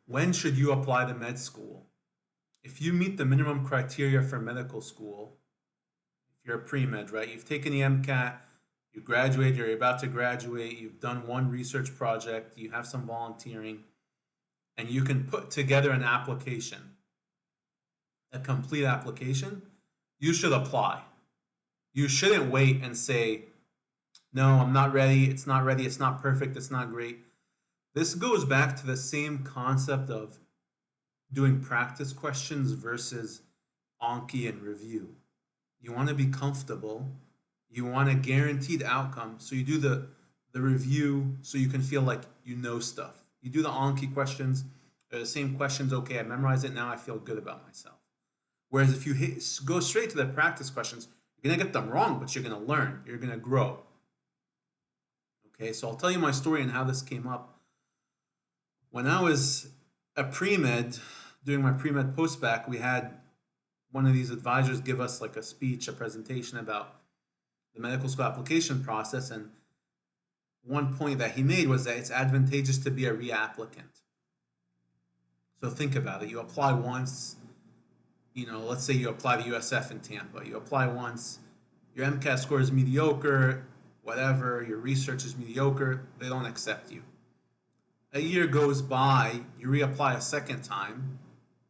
When should you apply to med school? If you meet the minimum criteria for medical school, if you're a pre-med, right? You've taken the MCAT, you graduate, you're about to graduate, you've done one research project, you have some volunteering, and you can put together an application, a complete application, you should apply. You shouldn't wait and say, no, I'm not ready, it's not perfect, it's not great. This goes back to the same concept of doing practice questions versus Anki and review. You want to be comfortable. You want a guaranteed outcome. So you do the review so you can feel like you know stuff. You do the Anki questions, they're the same questions. Okay, I memorized it now. I feel good about myself. Whereas if you go straight to the practice questions, you're going to get them wrong, but you're going to learn. You're going to grow. Okay, so I'll tell you my story and how this came up. When I was a pre-med, doing my pre-med post-bac, we had one of these advisors give us like a speech, a presentation about the medical school application process. And one point that he made was that it's advantageous to be a reapplicant. So think about it. You apply once, let's say you apply to USF in Tampa. You apply once, your MCAT score is mediocre, whatever, your research is mediocre, they don't accept you. A year goes by, you reapply a second time.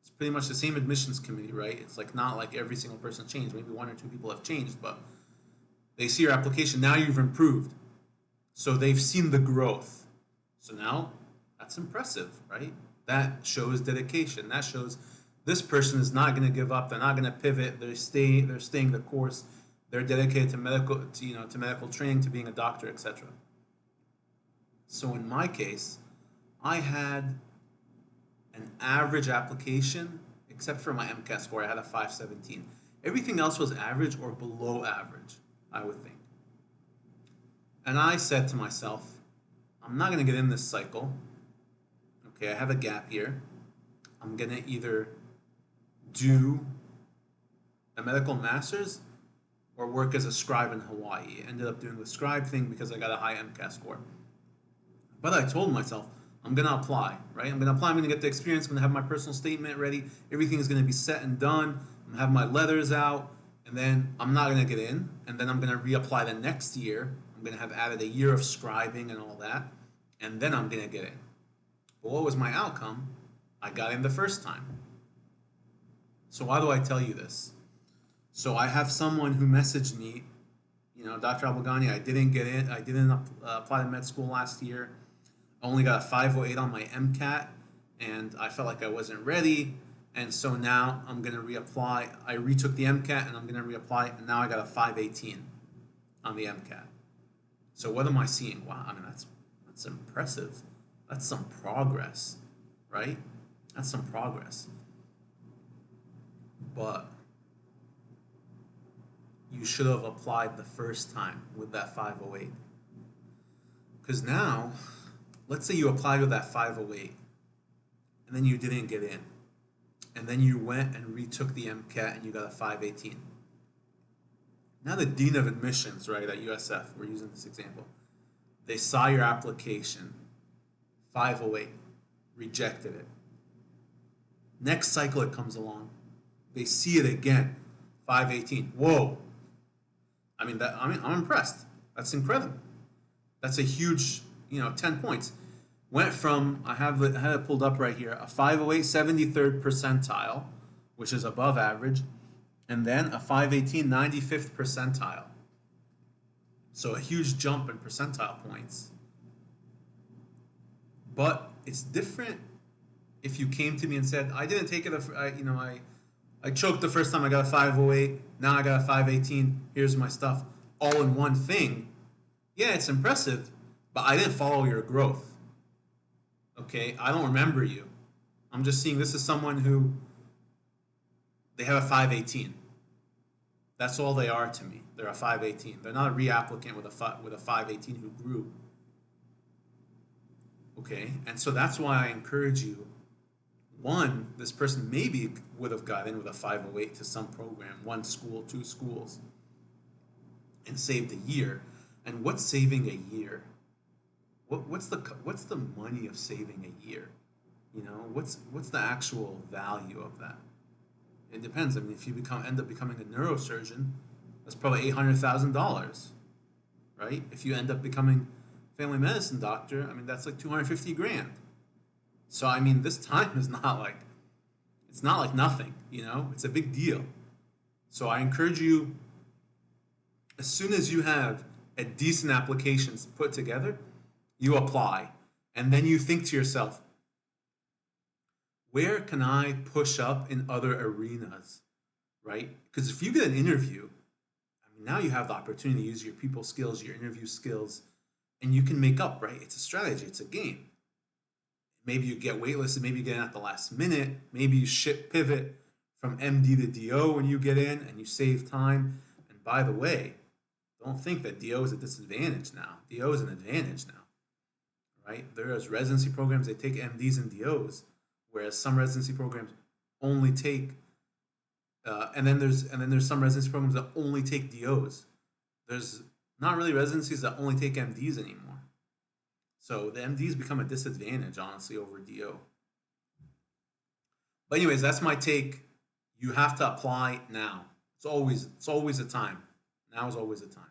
It's pretty much the same admissions committee, right? It's like not like every single person changed. Maybe one or two people have changed, but they see your application. Now you've improved. So they've seen the growth. So now that's impressive, right? That shows dedication. That shows this person is not going to give up. They're not going to pivot. They're staying the course. They're dedicated to to medical training, to being a doctor, etc. So in my case, I had an average application, except for my MCAT score. I had a 517. Everything else was average or below average, I would think. And I said to myself, I'm not going to get in this cycle. Okay, I have a gap here. I'm going to either do a medical master's or work as a scribe in Hawaii. I ended up doing the scribe thing because I got a high MCAT score. But I told myself, I'm going to apply, right? I'm going to apply. I'm going to get the experience. I'm going to have my personal statement ready. Everything is going to be set and done. I'm going to have my letters out. And then I'm not going to get in. And then I'm going to reapply the next year. I'm going to have added a year of scribing and all that. And then I'm going to get in. But what was my outcome? I got in the first time. So why do I tell you this? So I have someone who messaged me, Dr. Abogani, I didn't get in. I didn't apply to med school last year. I only got a 508 on my MCAT, and I felt like I wasn't ready. And so now I'm going to reapply. I retook the MCAT, and I'm going to reapply, and now I got a 518 on the MCAT. So what am I seeing? Wow, I mean, that's impressive. That's some progress, right? That's some progress. But you should have applied the first time with that 508. Because now, let's say you applied with that 508 and then you didn't get in. And then you went and retook the MCAT and you got a 518. Now the Dean of Admissions, right, at USF, we're using this example, they saw your application, 508, rejected it. Next cycle it comes along, they see it again, 518. Whoa. I'm impressed. That's incredible. That's a huge, 10 points. Went from, I had it pulled up right here, a 508 73rd percentile, which is above average, and then a 518 95th percentile. So a huge jump in percentile points. But it's different if you came to me and said, I didn't take it, I choked the first time, I got a 508, now I got a 518, here's my stuff, all in one thing. Yeah, it's impressive, but I didn't follow your growth. Okay, I don't remember you. I'm just seeing this is someone who, they have a 518. That's all they are to me. They're a 518. They're not a reapplicant with a 518 who grew. Okay, and so that's why I encourage you. One, this person maybe would have got in with a 508 to some program, one school, two schools, and saved a year. And what's saving a year? What's the money of saving a year? You know, what's the actual value of that? It depends. I mean, if you end up becoming a neurosurgeon, that's probably $800,000, right? If you end up becoming family medicine doctor, I mean, that's like 250 grand. So I mean, this time is not like it's not like nothing. You know, it's a big deal. So I encourage you, as soon as you have a decent application put together, you apply, and then you think to yourself, where can I push up in other arenas, right? Because if you get an interview, I mean, now you have the opportunity to use your people skills, your interview skills, and you can make up, right? It's a strategy, it's a game. Maybe you get waitlisted, maybe you get in at the last minute, maybe you ship pivot from MD to DO when you get in and you save time. And by the way, don't think that DO is a disadvantage now. DO is an advantage now, right? There's residency programs, they take MDs and DOs, whereas some residency programs only take and then there's some residency programs that only take DOs. There's not really residencies that only take MDs anymore. So the MDs become a disadvantage, honestly, over DO. But anyways, that's my take. You have to apply now. It's always a time. Now is always a time.